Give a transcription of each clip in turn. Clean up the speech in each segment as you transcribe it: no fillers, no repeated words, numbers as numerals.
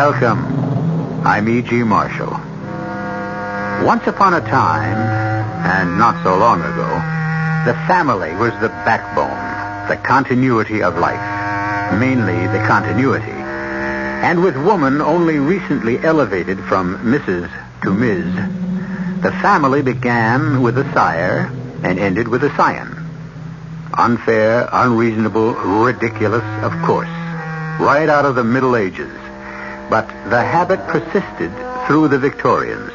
Welcome. I'm E.G. Marshall. Once upon a time, and not so long ago, the family was the backbone, the continuity of life, mainly the continuity. And with woman only recently elevated from Mrs. to Ms., the family began with a sire and ended with a scion. Unfair, unreasonable, ridiculous, of course, right out of the Middle Ages. But the habit persisted through the Victorians.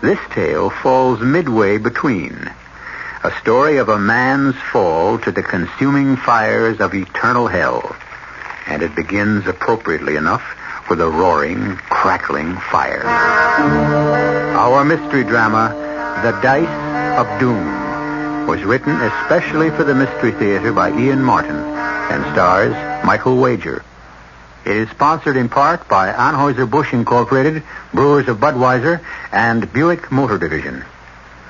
This tale falls midway between. A story of a man's fall to the consuming fires of eternal hell. And it begins appropriately enough with a roaring, crackling fire. Our mystery drama, The Dice of Doom, was written especially for the Mystery Theater by Ian Martin and stars Michael Wager. It is sponsored in part by Anheuser-Busch Incorporated, Brewers of Budweiser, and Buick Motor Division.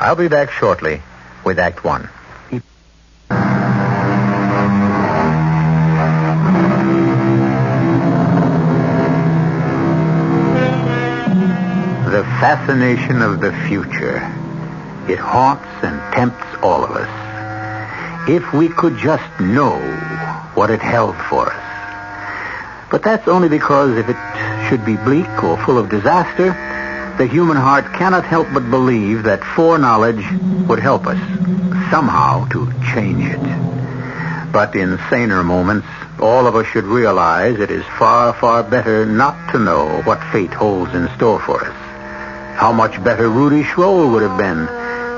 I'll be back shortly with Act One. The fascination of the future. It haunts and tempts all of us. If we could just know what it held for us. But that's only because if it should be bleak or full of disaster, the human heart cannot help but believe that foreknowledge would help us somehow to change it. But in saner moments, all of us should realize it is far, far better not to know what fate holds in store for us. How much better Rudy Schroll would have been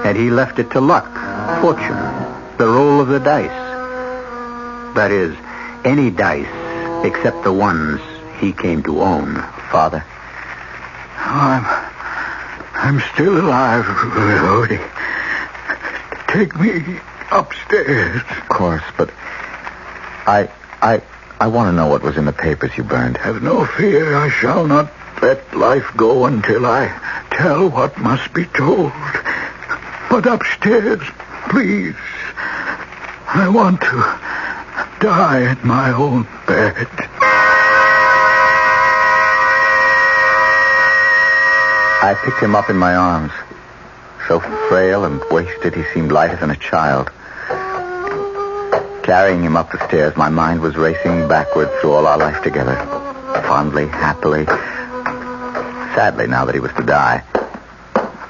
had he left it to luck, fortune, the roll of the dice. That is, any dice except the ones he came to own. Father? I'm still alive, Rudy. Take me upstairs. Of course, but I want to know what was in the papers you burned. Have no fear. I shall not let life go until I tell what must be told. But upstairs, please. I want to die in my own bed. I picked him up in my arms. So frail and wasted, he seemed lighter than a child. Carrying him up the stairs, my mind was racing backward through all our life together. Fondly, happily. Sadly, now that he was to die.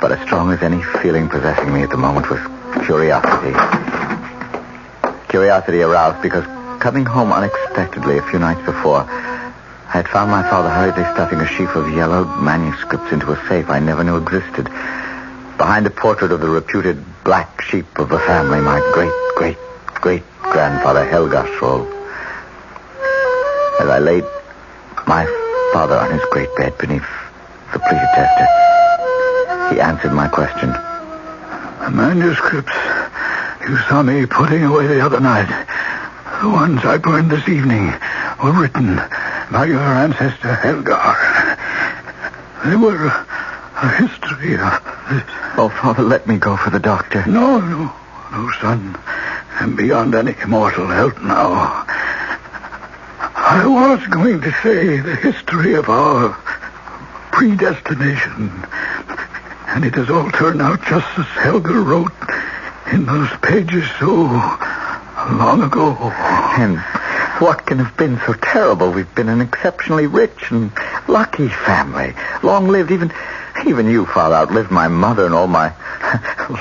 But as strong as any feeling possessing me at the moment was curiosity. Curiosity aroused because coming home unexpectedly a few nights before, I had found my father hurriedly stuffing a sheaf of yellowed manuscripts into a safe I never knew existed. Behind the portrait of the reputed black sheep of the family, my great-great-great-grandfather Helga Schroll. As I laid my father on his great bed beneath the pleated tester, he answered my question. The manuscripts you saw me putting away the other night, the ones I burned this evening, were written by your ancestor Helgar. They were a history of this. Oh, Father, let me go for the doctor. No, son. I'm beyond any mortal help now. I was going to say the history of our predestination. And it has all turned out just as Helga wrote in those pages so long ago. And what can have been so terrible? We've been an exceptionally rich and lucky family. Long-lived. Even you, Father, outlived my mother and all my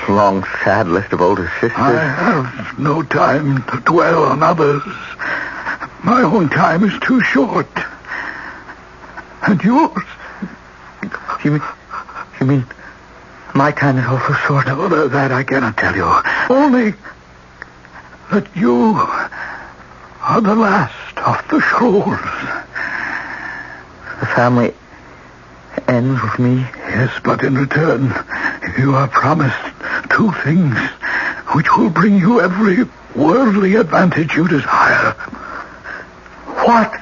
long, sad list of older sisters. I have no time to dwell on others. My own time is too short. And yours? You mean my time is also short? No, that I cannot tell you. Only that you are the last of the Schrolls. The family ends with me? Yes, but in return, you are promised two things which will bring you every worldly advantage you desire. What?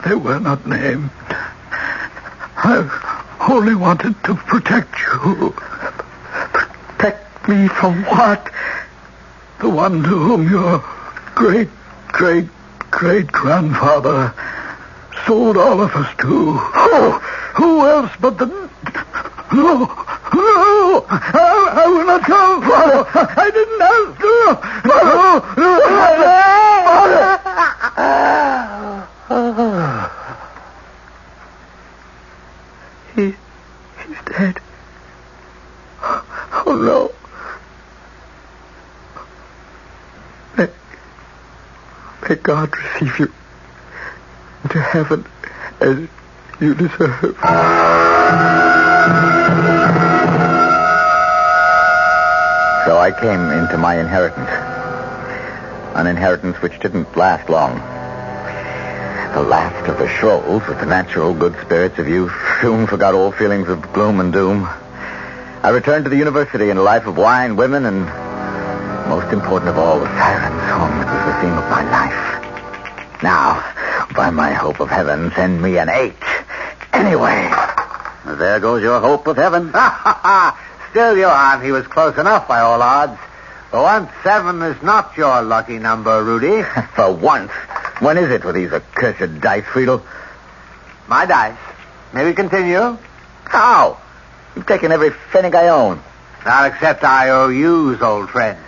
They were not named. I've only wanted to protect you. Protect me from what? The one to whom your great-great-great-grandfather sold all of us, too. Oh, who else but the... No, I will not come, Father. I didn't have to. Father. He's dead. Oh, no. May God receive you into heaven as you deserve. So I came into my inheritance. An inheritance which didn't last long. The last of the Schrolls, with the natural good spirits of youth, soon forgot all feelings of gloom and doom. I returned to the university in a life of wine, women, and, most important of all, the siren's home. It was the theme of my life. Now, by my hope of heaven, send me an 8. Anyway. There goes your hope of heaven. Still, Johann, he was close enough by all odds. For once, 7 is not your lucky number, Rudy. For once? When is it with these accursed dice, Friedel? My dice. May we continue? How? You've taken every pfennig I own. Not except IOUs, old friend.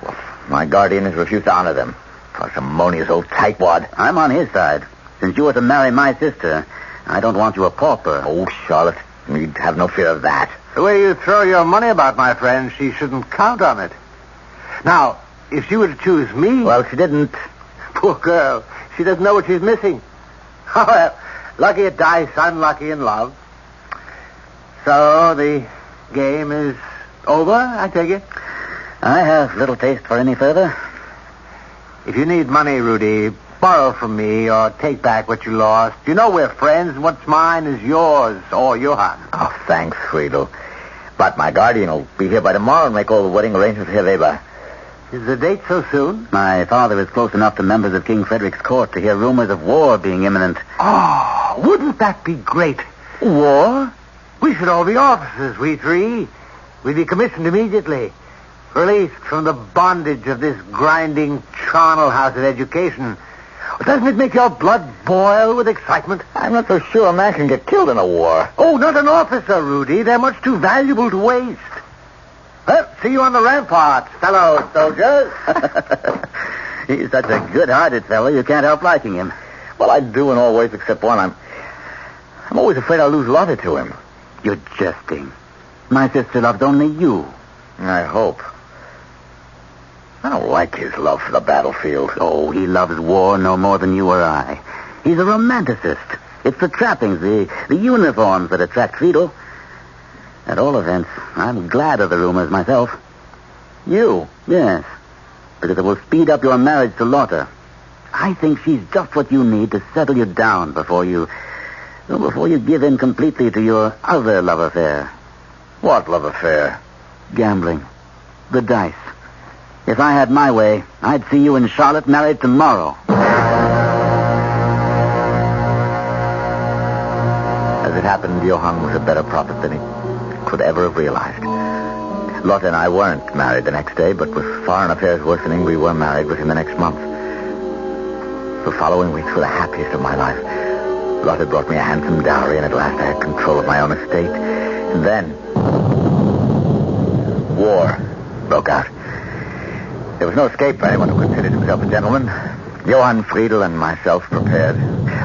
Well, my guardian has refused to honor them. Parsimonious old tightwad. I'm on his side. Since you were to marry my sister, I don't want you a pauper. Oh, Charlotte, you'd have no fear of that. The way you throw your money about, my friend, she shouldn't count on it. Now, if she were to choose me... Well, she didn't. Poor girl. She doesn't know what she's missing. Oh, well, lucky at dice, unlucky in love. So, the game is over, I take it? I have little taste for any further. If you need money, Rudy, borrow from me or take back what you lost. You know we're friends. What's mine is yours, or Johann. Oh, thanks, Friedel. But my guardian will be here by tomorrow and make all the wedding arrangements here, Weber. Is the date so soon? My father is close enough to members of King Frederick's court to hear rumors of war being imminent. Oh, wouldn't that be great? War? We should all be officers, we 3. We'd be commissioned immediately. Released from the bondage of this grinding charnel house of education. Doesn't it make your blood boil with excitement? I'm not so sure a man can get killed in a war. Oh, not an officer, Rudy. They're much too valuable to waste. Well, see you on the ramparts, fellow soldiers. He's such a good-hearted fellow, you can't help liking him. Well, I do in all ways except one. I'm always afraid I'll lose Lotte to him. You're jesting. My sister loves only you. I hope. I don't like his love for the battlefield. Oh, he loves war no more than you or I. He's a romanticist. It's the trappings, the uniforms that attract Friedel. At all events, I'm glad of the rumors myself. You? Yes, because it will speed up your marriage to Lotte. I think she's just what you need to settle you down before you give in completely to your other love affair. What love affair? Gambling. The dice. If I had my way, I'd see you and Charlotte married tomorrow. As it happened, Johann was a better prophet than he could ever have realized. Lotte and I weren't married the next day, but with foreign affairs worsening, we were married within the next month. The following weeks were the happiest of my life. Lotte brought me a handsome dowry, and at last I had control of my own estate. And then... war broke out. There was no escape for anyone who considered himself a gentleman. Johann Friedel and myself prepared.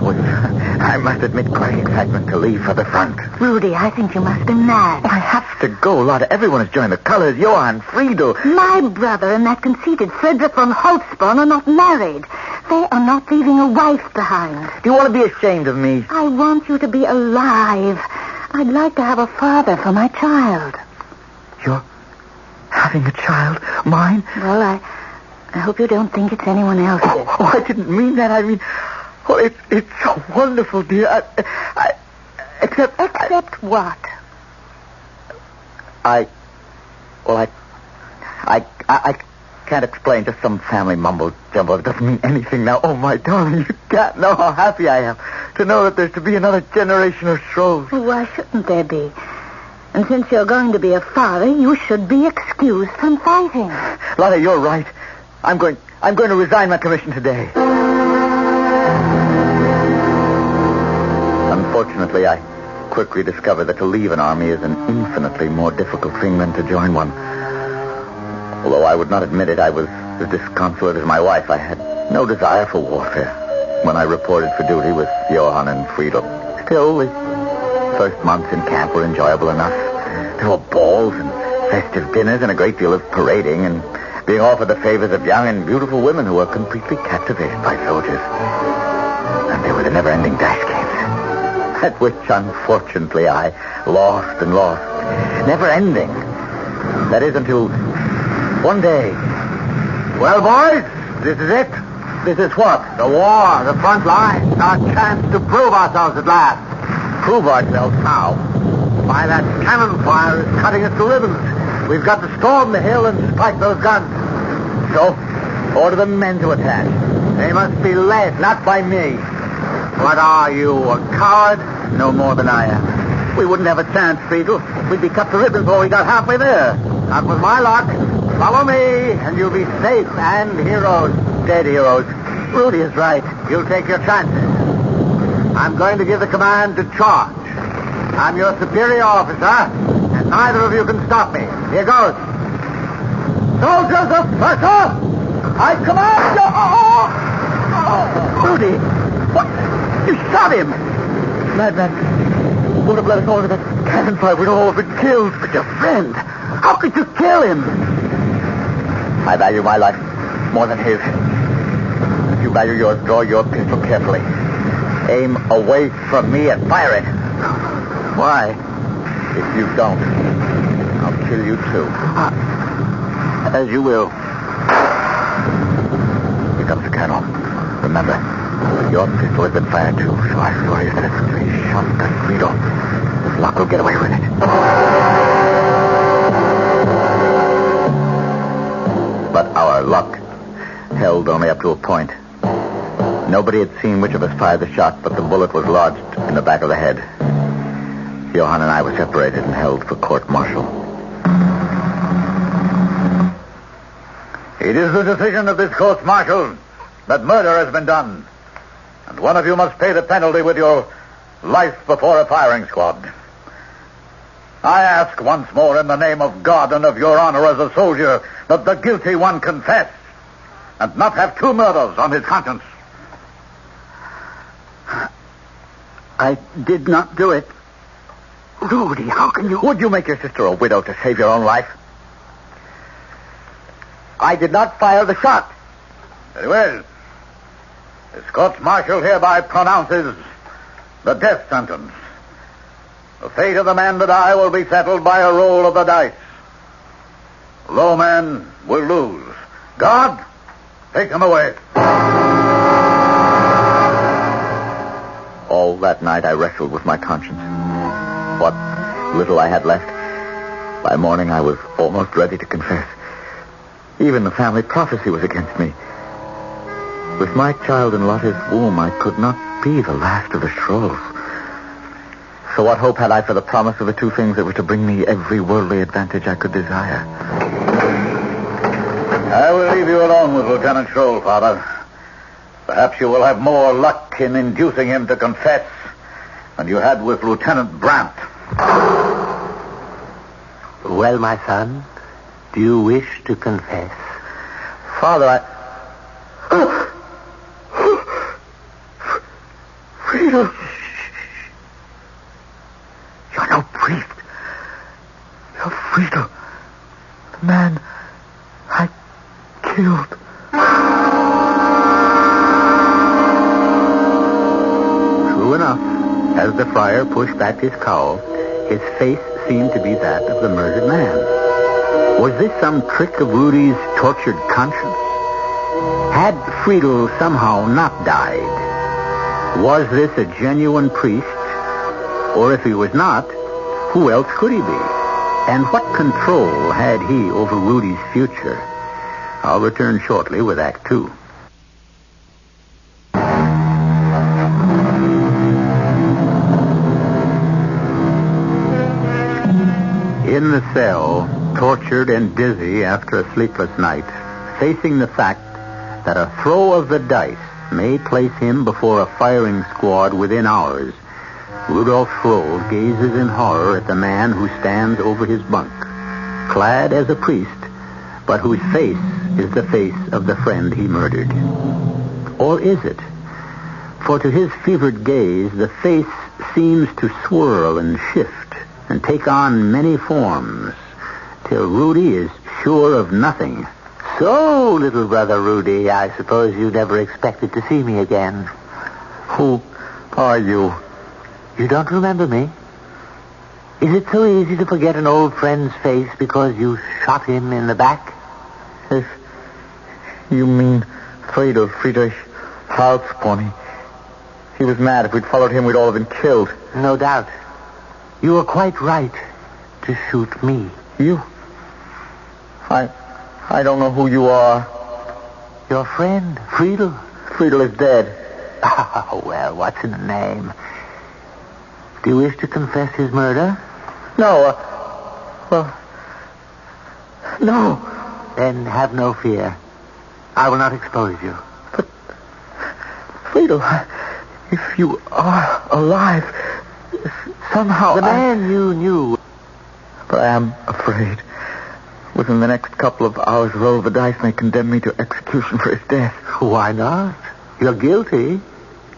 With, I must admit, quite excitement to leave for the front. Rudy, I think you must be mad. I have to go, Lotte. Everyone has joined the colors. Johann Friedel. My brother and that conceited Frederick von Holtzborn are not married. They are not leaving a wife behind. Do you want to be ashamed of me? I want you to be alive. I'd like to have a father for my child. You're having a child? Mine? Well, I hope you don't think it's anyone else's. Oh, I didn't mean that. I mean... Oh, it's so wonderful, dear. Except what? I can't explain. Just some family mumbo-jumbo. It doesn't mean anything now. Oh, my darling, you can't know how happy I am to know that there's to be another generation of Schrolls. Well, why shouldn't there be? And since you're going to be a father, you should be excused from fighting. Lotte, you're right. I'm going to resign my commission today. Unfortunately, I quickly discovered that to leave an army is an infinitely more difficult thing than to join one. Although I would not admit it, I was as disconsolate as my wife. I had no desire for warfare when I reported for duty with Johann and Friedel. Still, the first months in camp were enjoyable enough. There were balls and festive dinners and a great deal of parading and being offered the favors of young and beautiful women who were completely captivated by soldiers. And there were the never-ending dash games, at which, unfortunately, I lost and lost. Never-ending. That is, until one day. Well, boys, this is it. This is what? The war, the front line. Our chance to prove ourselves at last. Prove ourselves how? Why, that cannon fire is cutting us to ribbons. We've got to storm the hill and strike those guns. So, order the men to attack. They must be led, not by me. What are you, a coward? No more than I am. We wouldn't have a chance, Friedel. We'd be cut to ribbons before we got halfway there. Not with my luck. Follow me, and you'll be safe and heroes. Dead heroes. Rudy is right. You'll take your chances. I'm going to give the command to charge. I'm your superior officer, and neither of you can stop me. Here goes. Soldiers of Prussia, I command you... Rudy! What? You shot him! Madman. Would have let us order that cannon fire. We'd all have been killed. But your friend, how could you kill him? I value my life more than his. If you value yours, draw your pistol carefully. Aim away from me and fire it. Why? If you don't, I'll kill you too. As you will. Here comes the colonel. Remember, your pistol has been fired too, so I swear you that it's a stray shot at Friedel. If luck will get away with it. But our luck held only up to a point. Nobody had seen which of us fired the shot, but the bullet was lodged in the back of the head. Johann and I were separated and held for court-martial. It is the decision of this court-martial that murder has been done, and one of you must pay the penalty with your life before a firing squad. I ask once more in the name of God and of your honor as a soldier that the guilty one confess and not have two murders on his conscience. I did not do it. Rudy, how can you... Would you make your sister a widow to save your own life? I did not fire the shot. Very well. This court-martial hereby pronounces the death sentence. The fate of the man that I will be settled by a roll of the dice. Low man will lose. God, take him away. All that night I wrestled with my conscience. What little I had left, by morning I was almost ready to confess. Even the family prophecy was against me. With my child in Lotte's womb, I could not be the last of the Scrolls. So what hope had I for the promise of the two things that were to bring me every worldly advantage I could desire? I will leave you alone with Lieutenant Schroll, Father. Perhaps you will have more luck in inducing him to confess than you had with Lieutenant Brandt. Well, my son, do you wish to confess? Father, Friedel! You're no priest. You're Friedel. The man I killed. True enough, as the friar pushed back his cowl, his face seemed to be that of the murdered man. Was this some trick of Rudy's tortured conscience? Had Friedel somehow not died? Was this a genuine priest? Or if he was not, who else could he be? And what control had he over Rudy's future? I'll return shortly with Act 2. In the cell, tortured and dizzy after a sleepless night, facing the fact that a throw of the dice may place him before a firing squad within hours, Rudolf Schroll gazes in horror at the man who stands over his bunk, clad as a priest, but whose face is the face of the friend he murdered. Or is it? For to his fevered gaze, the face seems to swirl and shift and take on many forms, till Rudy is sure of nothing. So, little brother Rudy, I suppose you never expected to see me again. Who are you? You don't remember me? Is it so easy to forget an old friend's face because you shot him in the back? If you mean Friedrich Halsborn. He was mad. If we'd followed him, we'd all have been killed. No doubt. You were quite right to shoot me. You? I don't know who you are. Your friend, Friedel. Friedel is dead. Oh, well, what's in the name? Do you wish to confess his murder? No. No. Then have no fear. I will not expose you. But, Friedel, if you are alive, somehow the man you knew. But I am afraid. Within the next couple of hours, roll of the dice may condemn me to execution for his death. Why not? You're guilty.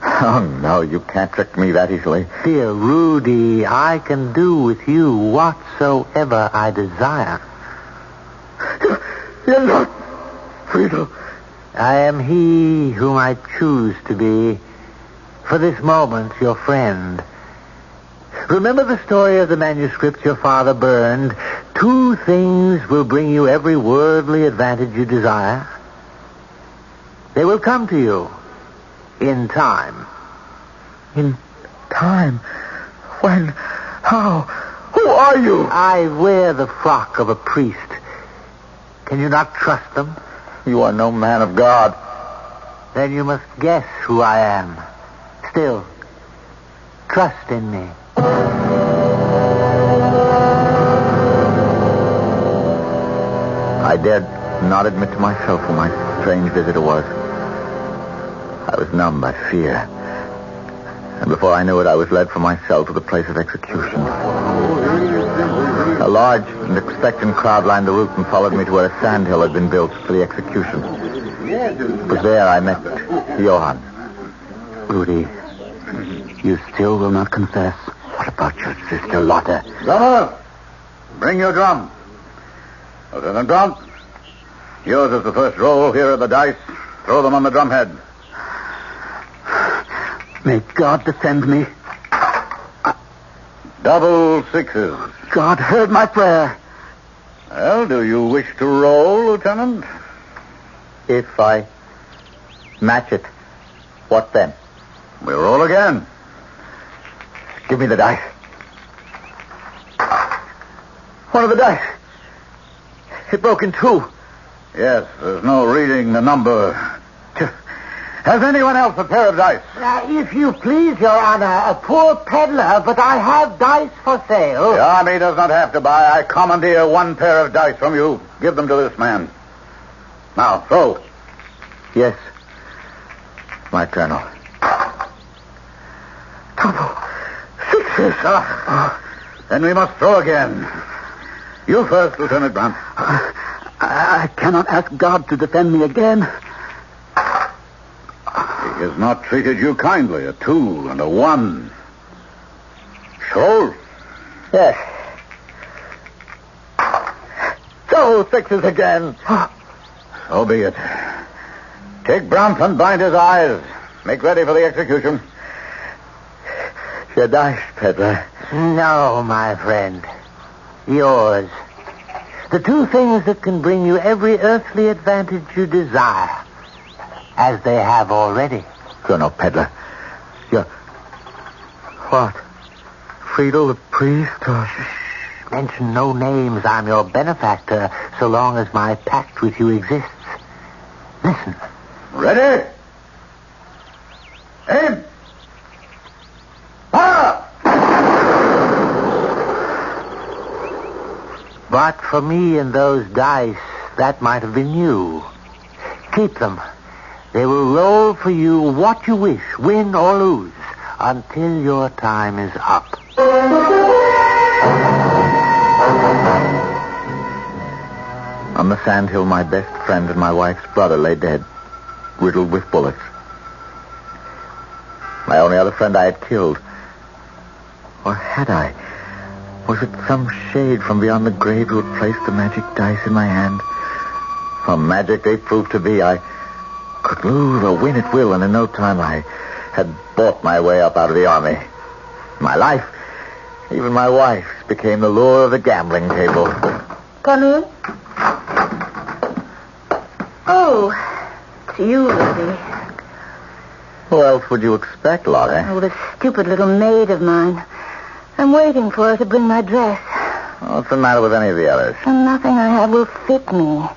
Oh, no, you can't trick me that easily. Dear Rudy, I can do with you whatsoever I desire. You're not Friedel. I am he whom I choose to be. For this moment, your friend. Remember the story of the manuscript your father burned? 2 things will bring you every worldly advantage you desire. They will come to you in time. In time? When? How? Who are you? I wear the frock of a priest. Can you not trust them? You are no man of God. Then you must guess who I am. Still, trust in me. I dared not admit to myself who my strange visitor was. I was numb by fear. And before I knew it, I was led from my cell to the place of execution. A large and expectant crowd lined the route and followed me to where a sandhill had been built for the execution. It was there I met Johann. Rudy, you still will not confess? What about your sister Lotte? Drummer, bring your drum. Lieutenant Brown, yours is the first roll. Here are the dice. Throw them on the drumhead. May God defend me. Double 6s. God heard my prayer. Well, do you wish to roll, Lieutenant? If I match it, what then? We'll roll again. Give me the dice. One of the dice. It broke in 2. Yes, there's no reading the number. Has anyone else a pair of dice? If you please, Your Honor, a poor peddler, but I have dice for sale. The army does not have to buy. I commandeer 1 pair of dice from you. Give them to this man. Now, throw. Yes, my colonel. Double 6s. Then we must throw again. You first, Lieutenant Brown. I cannot ask God to defend me again. He has not treated you kindly. A 2 and a 1. Shoal? Yes. Double 6s again. So be it. Take Brompton, bind his eyes. Make ready for the execution. Your dice, peddler. No, my friend. Yours. The 2 things that can bring you every earthly advantage you desire. As they have already. You're no peddler. You're... What? Friedel, the priest? Mention no names. I'm your benefactor so long as my pact with you exists. Listen. Ready? Aim! Fire! But for me and those dice, that might have been you. Keep them. They will roll for you what you wish, win or lose. until your time is up. On the sandhill, my best friend and my wife's brother lay dead, riddled with bullets. My only other friend I had killed. Or had I? Was it some shade from beyond the grave who had placed the magic dice in my hand? Some magic they proved to be. I could lose or win at will, and in no time I had bought my way up out of the army. My life, even my wife's, became the lure of the gambling table. Come in. Oh, it's you, Rudy. Who else would you expect, Lottie? Oh, the stupid little maid of mine. I'm waiting for her to bring my dress. What's the matter with any of the others? And nothing I have will fit me.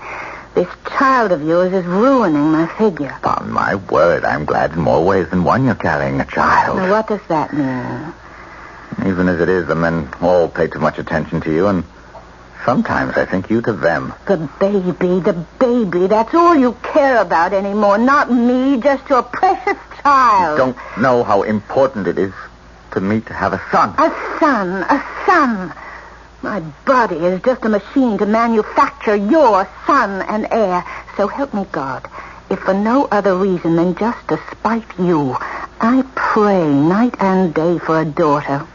This child of yours is ruining my figure. Upon my word, I'm glad in more ways than one you're carrying a child. Now, what does that mean? Even as it is, the men all pay too much attention to you, and sometimes I think you to them. The baby, that's all you care about anymore. Not me, just your precious child. You don't know how important it is to me to have a son. A son. My body is just a machine to manufacture your son and heir. So help me God, if for no other reason than just to spite you, I pray night and day for a daughter.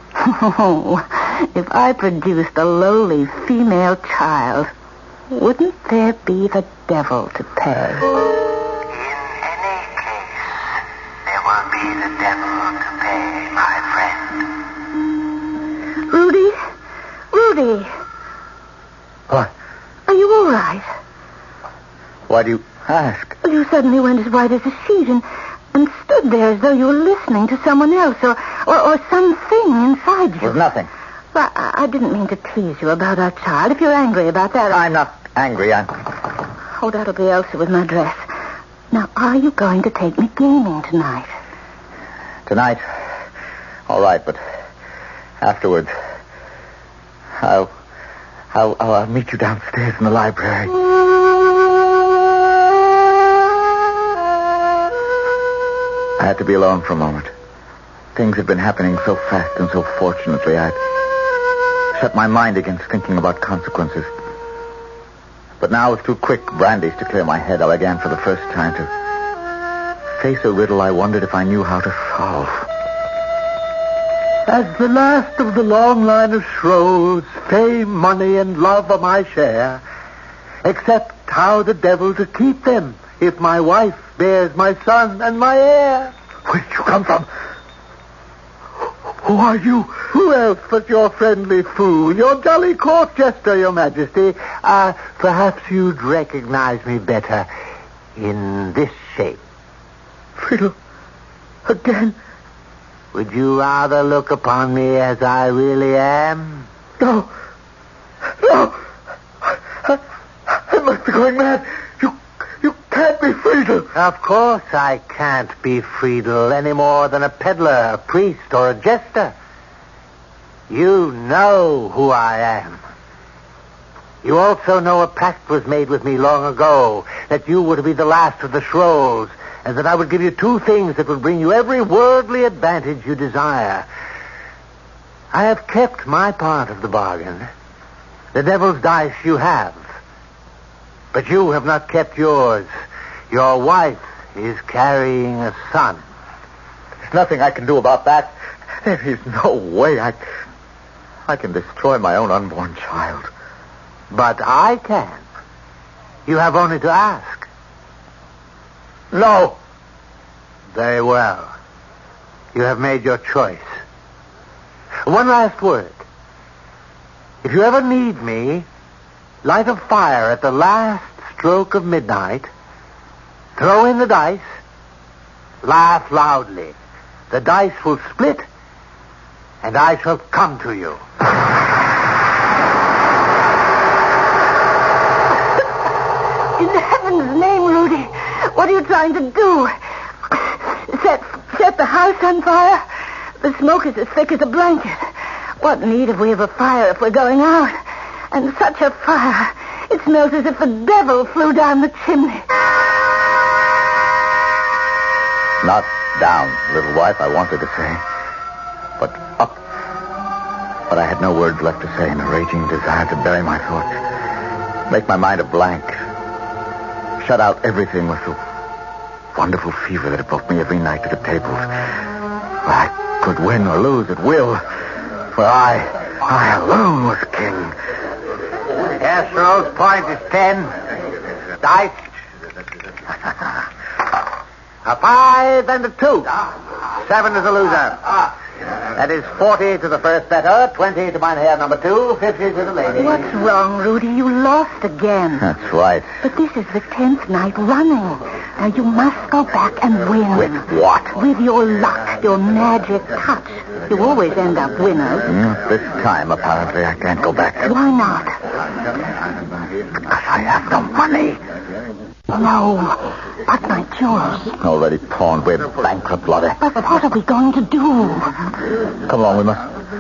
If I produced a lowly female child, wouldn't there be the devil to pay? In any case, there will be the devil to pay, my friend. Rudy? What? Are you all right? Why do you ask? Well, you suddenly went as white as a sheet and stood there as though you were listening to someone else or something inside you. It was nothing. Well, I didn't mean to tease you about our child. If you're angry about that... I'm not angry. Oh, that'll be Elsa with my dress. Now, are you going to take me gaming tonight? Tonight? All right, but afterwards, I'll meet you downstairs in the library. I had to be alone for a moment. Things had been happening so fast and so fortunately, I'd shut my mind against thinking about consequences. But now, with 2 quick brandies to clear my head, I began for the first time to face a riddle I wondered if I knew how to solve. As the last of the long line of Shroves, fame, money, and love are my share, except how the devil to keep them if my wife bears my son and my heir. Where did you come from? Who are you? Who else but your friendly fool, your jolly court jester, your majesty? Perhaps you'd recognize me better in this shape. Friedel, again? Would you rather look upon me as I really am? No. I must be going mad. You can't be Friedel. Of course I can't be Friedel any more than a peddler, a priest, or a jester. You know who I am. You also know a pact was made with me long ago, that you were to be the last of the Shroves, and that I would give you 2 things that would bring you every worldly advantage you desire. I have kept my part of the bargain. The devil's dice you have. But you have not kept yours. Your wife is carrying a son. There's nothing I can do about that. There is no way I can destroy my own unborn child. But I can. You have only to ask. No. Very well. You have made your choice. One last word. If you ever need me, light a fire at the last stroke of midnight, throw in the dice, laugh loudly. The dice will split, and I shall come to you. In heaven's name, Rudy, what are you trying to do? Set the house on fire? The smoke is as thick as a blanket. What need have we of a fire if we're going out? And such a fire. It smells as if the devil flew down the chimney. Not Down, little wife, I wanted to say. But up. But I had no words left to say in a raging desire to bury my thoughts. Make my mind a blank. Shut out everything with the wonderful fever that evoked me every night to the tables. Where I could win or lose at will. For I alone was king. Casserole's point is 10. Dice. A 5 and a 2. 7 is a loser. That is 40 to the first better, 20 to Mynheer number 2, 50 to the lady. What's wrong, Rudy? You lost again. That's right. But this is the 10th night running. Now, you must go back and win. With what? With your luck, your magic touch. You always end up winners. This time, apparently, I can't go back. Why not? Because I have no money. No. But my jewels. Already pawned. We're bankrupt, Lotte. But what are we going to do? Come along,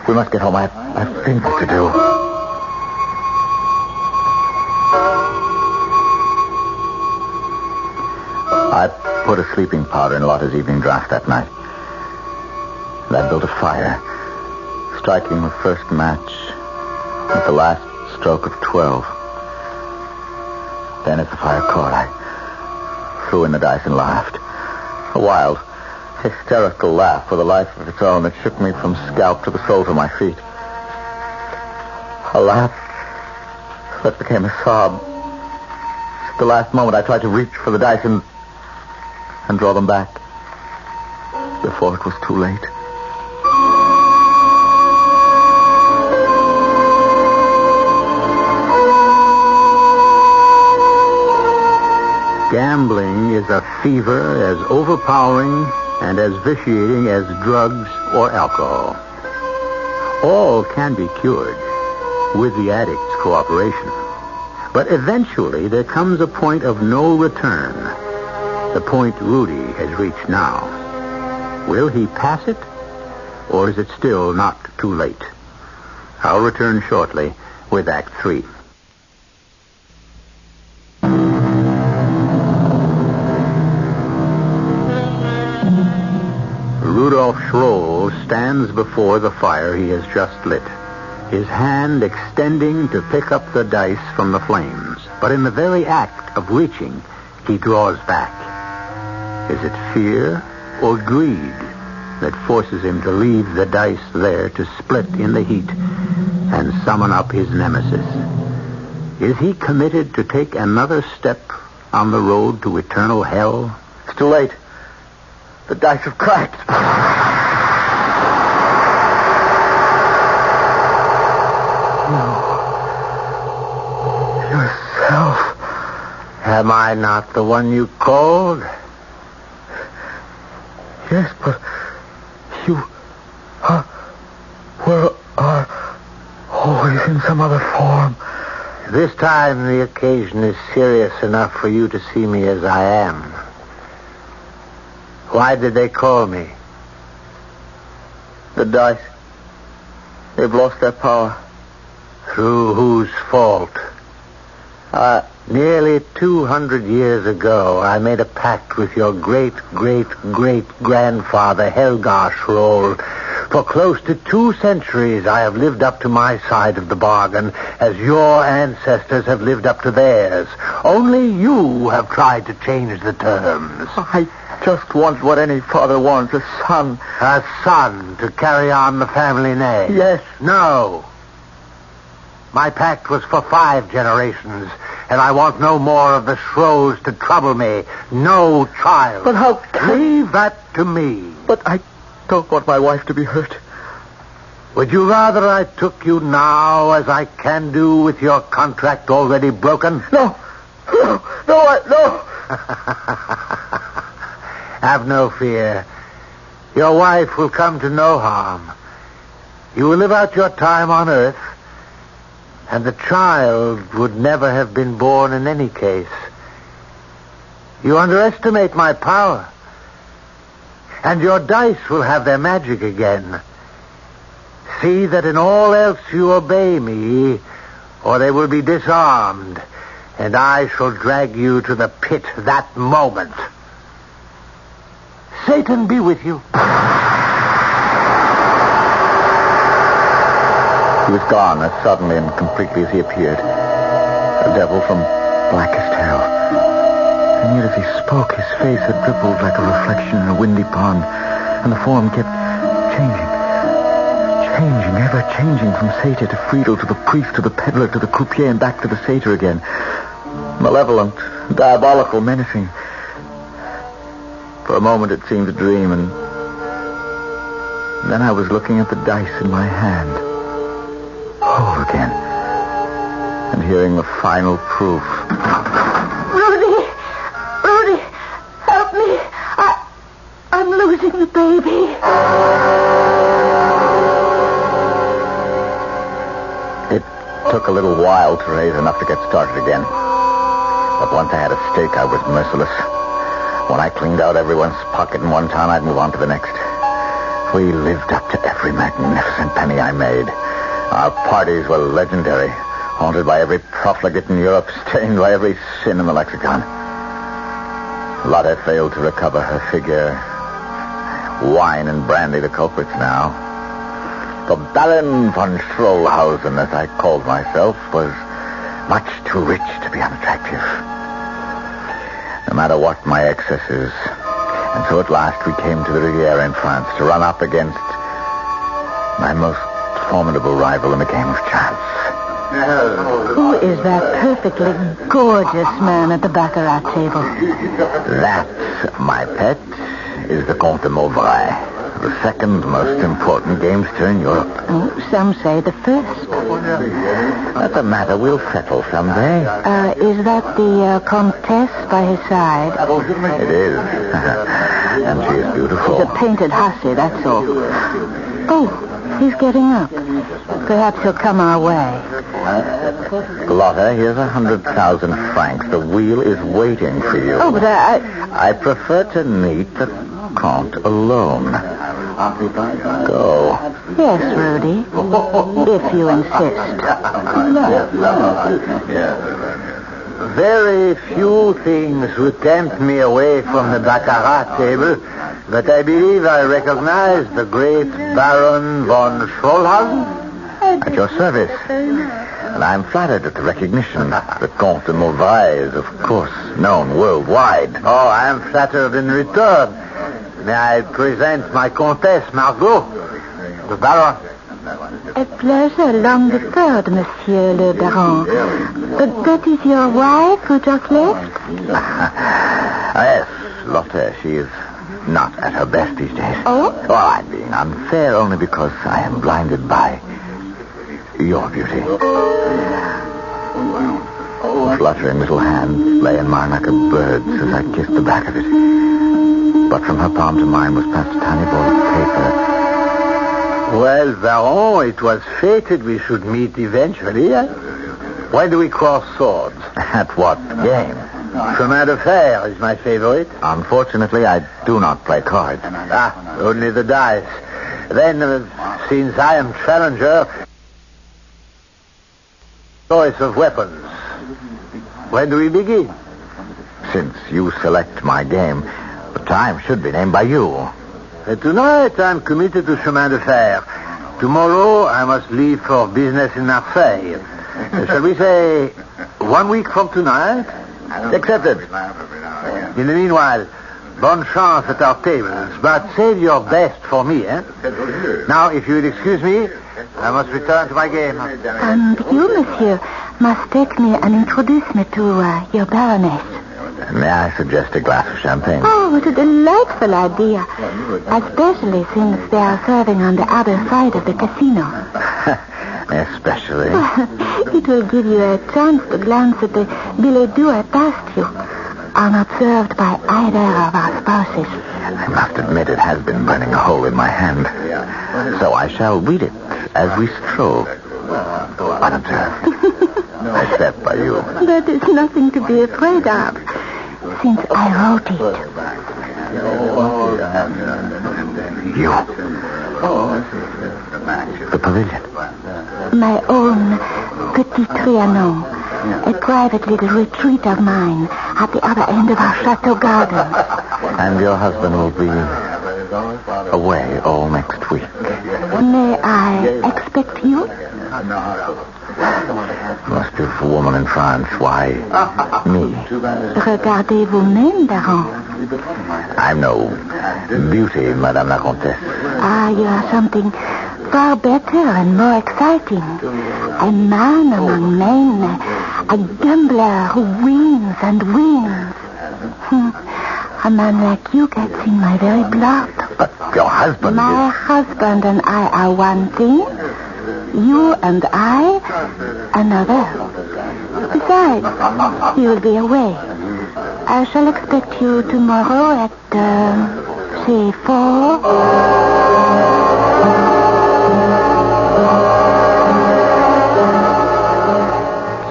we must get home. I have things to do. I put a sleeping powder in Lotte's evening draught that night. And I built a fire, striking the first match with the last stroke of 12. Then as the fire caught, I threw in the dice and laughed. A wild, hysterical laugh with a life of its own that shook me from scalp to the soles of my feet. A laugh that became a sob. At the last moment, I tried to reach for the dice and draw them back before it was too late. Gambling is a fever as overpowering and as vitiating as drugs or alcohol. All can be cured with the addict's cooperation. But eventually there comes a point of no return. The point Rudy has reached now. Will he pass it? Or is it still not too late? I'll return shortly with Act 3. Rudolph Schroll stands before the fire he has just lit, his hand extending to pick up the dice from the flames. But in the very act of reaching, he draws back. Is it fear or greed that forces him to leave the dice there to split in the heat and summon up his nemesis? Is he committed to take another step on the road to eternal hell? It's too late. The dice have cracked. Yourself. Am I not the one you called? Yes, but you were always in some other form. This time the occasion is serious enough for you to see me as I am. Why did they call me? The dice. They've lost their power. Through whose fault? Nearly 200 years ago, I made a pact with your great-great-great-grandfather, Helgar Schroll. For close to 2 centuries, I have lived up to my side of the bargain, as your ancestors have lived up to theirs. Only you have tried to change the terms. I just want what any father wants, a son. A son to carry on the family name? Yes. No. My pact was for 5 generations, and I want no more of the Schrolls to trouble me. No child. But how can... Leave that to me. But I don't want my wife to be hurt. Would you rather I took you now, as I can do with your contract already broken? No. Have no fear. Your wife will come to no harm. You will live out your time on Earth, and the child would never have been born in any case. You underestimate my power, and your dice will have their magic again. See that in all else you obey me, or they will be disarmed, and I shall drag you to the pit that moment. Satan be with you. He was gone as suddenly and completely as he appeared. A devil from blackest hell. And yet as he spoke, his face had rippled like a reflection in a windy pond, and the form kept changing. Changing, ever changing, from satyr to Friedel, to the priest, to the peddler, to the croupier, and back to the satyr again. Malevolent, diabolical, menacing. For a moment it seemed a dream, and then I was looking at the dice in my hand. Whole again. And hearing the final proof. Rudy! Rudy! Help me! I'm losing the baby. It took a little while to raise enough to get started again. But once I had a stake, I was merciless. When I cleaned out everyone's pocket in one town, I'd move on to the next. We lived up to every magnificent penny I made. Our parties were legendary, haunted by every profligate in Europe, stained by every sin in the lexicon. Lotte failed to recover her figure. Wine and brandy the culprits now. The Baron von Schrollhausen, as I called myself, was much too rich to be unattractive. No matter what my excesses. And so at last we came to the Riviera in France to run up against my most formidable rival in the game of chance. Who is that perfectly gorgeous man at the baccarat table? That, my pet, is the Comte de Mauvrais, the second most important gamester in Europe. Oh, some say the first. That's a matter we'll settle someday. Is that the Comtesse by his side? It is. And she is beautiful. She's a painted hussy, that's all. Oh, he's getting up. Perhaps he'll come our way. Lotte, here's 100,000 francs. The wheel is waiting for you. Oh, but I prefer to meet the Comte alone. Go. Yes, Rudy. If you insist. Very few things would tempt me away from the baccarat table, but I believe I recognize the great Baron von Schrollhausen. At your service. And I'm flattered at the recognition. The Comte de Mauvrais is, of course, known worldwide. Oh, I am flattered in return. May I present my Comtesse, Margot, the Baron. A pleasure long deferred, Monsieur le Baron. That is your wife who just left? Yes, Lotte, she is not at her best these days. Oh? Well, I'm being unfair only because I am blinded by your beauty. Fluttering little hands lay in mine like a bird's as I kissed the back of it. But from her palm to mine was passed a tiny ball of paper. Well, Baron, it was fated we should meet eventually. Why do we cross swords? At what game? Chemin de fer is my favorite. Unfortunately, I do not play cards. Only the dice. Then, since I am challenger, choice of weapons. When do we begin? Since you select my game, the time should be named by you. Tonight, I'm committed to Chemin de Fer. Tomorrow, I must leave for business in Marseille. Shall we say 1 week from tonight? Accepted. In the meanwhile, bonne chance at our tables, but save your best for me, eh? Now, if you will excuse me, I must return to my game. And you, monsieur, must take me and introduce me to your baroness. May I suggest a glass of champagne? Oh, what a delightful idea. Especially since they are serving on the other side of the casino. Especially. It will give you a chance to glance at the billet doux past you, unobserved by either of our spouses. I must admit it has been burning a hole in my hand. So I shall read it as we stroll. Unobserved. Except by you. That is nothing to be afraid of, since I wrote it. You. The pavilion. My own Petit Trianon, a private little retreat of mine at the other end of our chateau garden. And your husband will be away all next week. May I expect you? Most woman in France. Why, me? Regardez vous-même, Baron. I'm no beauty, Madame la Comtesse. Ah, you are something far better and more exciting. A man among men. A gambler who wins and wins. A man like you gets in my very blood. But your husband My husband and I are one thing. You and I, another. Besides, you will be away. I shall expect you tomorrow at, say, 4.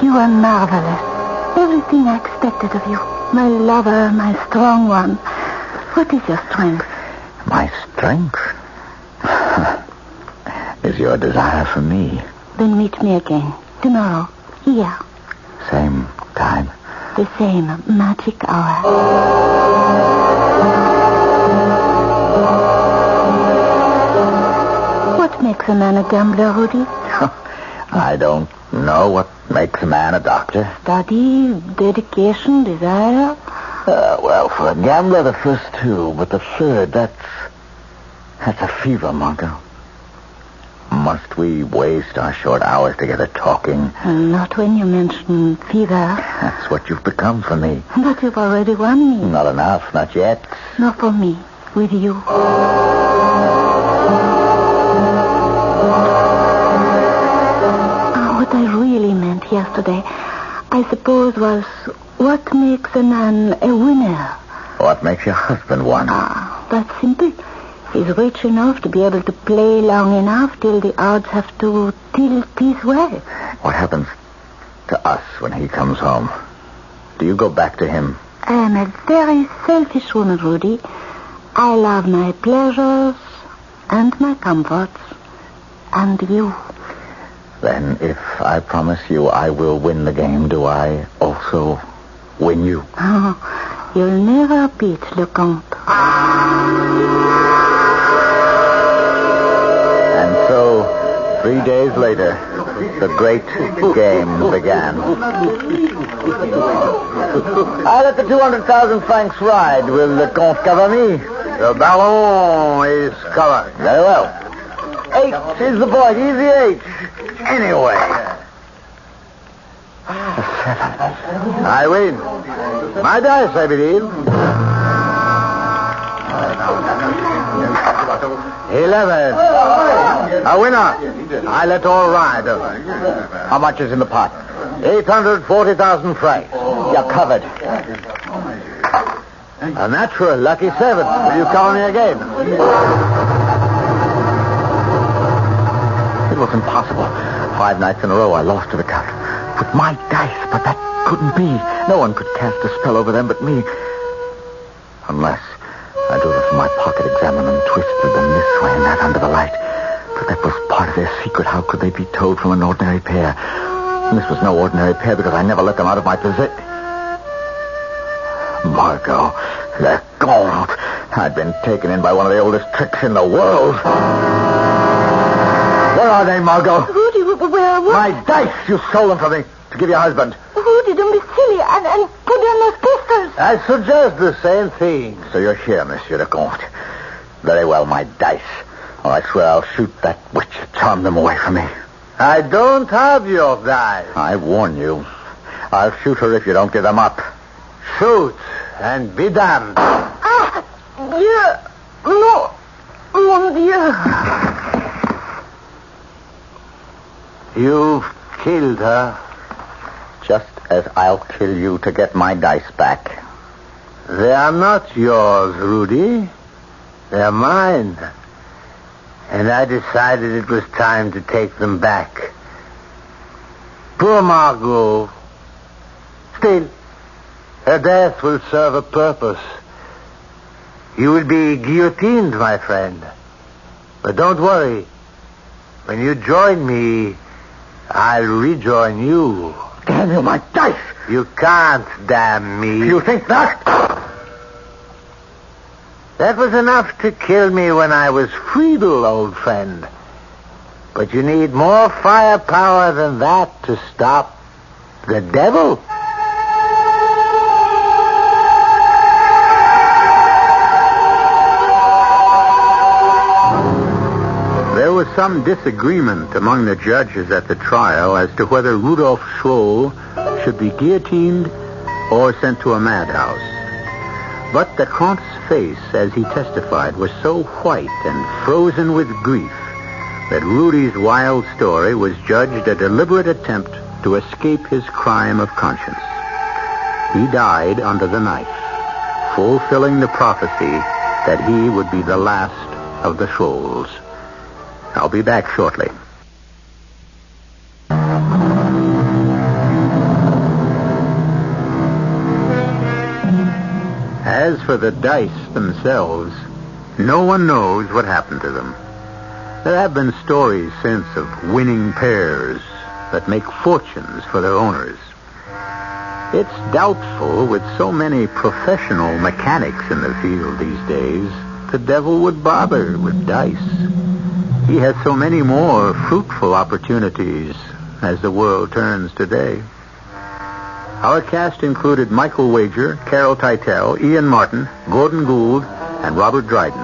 You are marvelous. Everything I expected of you. My lover, my strong one. What is your strength? My strength is your desire for me. Then meet me again. Tomorrow. Here. Same time. The same magic hour. What makes a man a gambler, Rudy? I don't know what makes a man a doctor. Study, dedication, desire. Well, for a gambler, the first two, but the third, that's a fever, Margot. Must we waste our short hours together talking? Not when you mention fever. That's what you've become for me. But you've already won me. Not enough, not yet. Not for me. With you. What I really meant yesterday, I suppose, was what makes a man a winner? What makes your husband one? That's simple. He's rich enough to be able to play long enough till the odds have to tilt his way. What happens to us when he comes home? Do you go back to him? I am a very selfish woman, Rudy. I love my pleasures and my comforts. And you. Then if I promise you I will win the game, do I also win you? Oh, you'll never beat Le Comte. And so, 3 days later, the great game began. I let the 200,000 francs ride. Will the Comte cover me? The ballon is covered. Very well. H is the point. Easy H. Anyway. I win. My dice, I believe. 11. A winner. I let all ride. How much is in the pot? 840,000 francs. You're covered. A natural lucky 7. Will you cover me again? It was impossible. 5 nights in a row I lost to the count. With my dice, but that couldn't be. No one could cast a spell over them but me. Unless I drew them from my pocket, examined them, twisted them this way and that under the light. But that was part of their secret. How could they be told from an ordinary pair? And this was no ordinary pair because I never let them out of my possession. Margot, Le Comte. I'd been taken in by one of the oldest tricks in the world. Where are they, Margot? Rudy, where? My dice. You stole them from me to give your husband. Rudy, don't be silly and put down those pistols. I suggest the same thing. So you're here, Monsieur le Comte. Very well, my dice. Oh, I swear I'll shoot that witch to charm them away from me. I don't have your dice. I warn you. I'll shoot her if you don't give them up. Shoot and be damned. Dieu. No. Mon Dieu. You've killed her. Just as I'll kill you to get my dice back. They are not yours, Rudy. They're mine. And I decided it was time to take them back. Poor Margot. Still, her death will serve a purpose. You will be guillotined, my friend. But don't worry. When you join me, I'll rejoin you. Damn you, my dice! You can't damn me. You think not? That was enough to kill me when I was Friedel, old friend. But you need more firepower than that to stop the devil. There was some disagreement among the judges at the trial as to whether Rudolf Schroll should be guillotined or sent to a madhouse. But the Comte's face, as he testified, was so white and frozen with grief that Rudy's wild story was judged a deliberate attempt to escape his crime of conscience. He died under the knife, fulfilling the prophecy that he would be the last of the Schrolls. I'll be back shortly. As for the dice themselves, no one knows what happened to them. There have been stories since of winning pairs that make fortunes for their owners. It's doubtful, with so many professional mechanics in the field these days, the devil would bother with dice. He has so many more fruitful opportunities as the world turns today. Our cast included Michael Wager, Carol Teitel, Ian Martin, Gordon Gould, and Robert Dryden.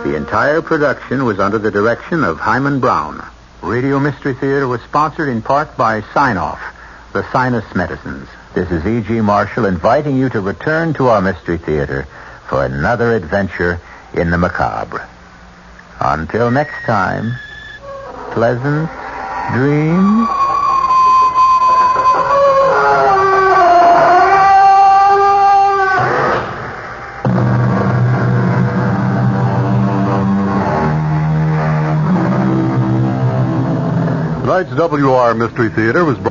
The entire production was under the direction of Himan Brown. Radio Mystery Theater was sponsored in part by Sign-Off, the sinus medicines. This is E.G. Marshall inviting you to return to our Mystery Theater for another adventure in the macabre. Until next time, pleasant dreams. Tonight's WR Mystery Theater was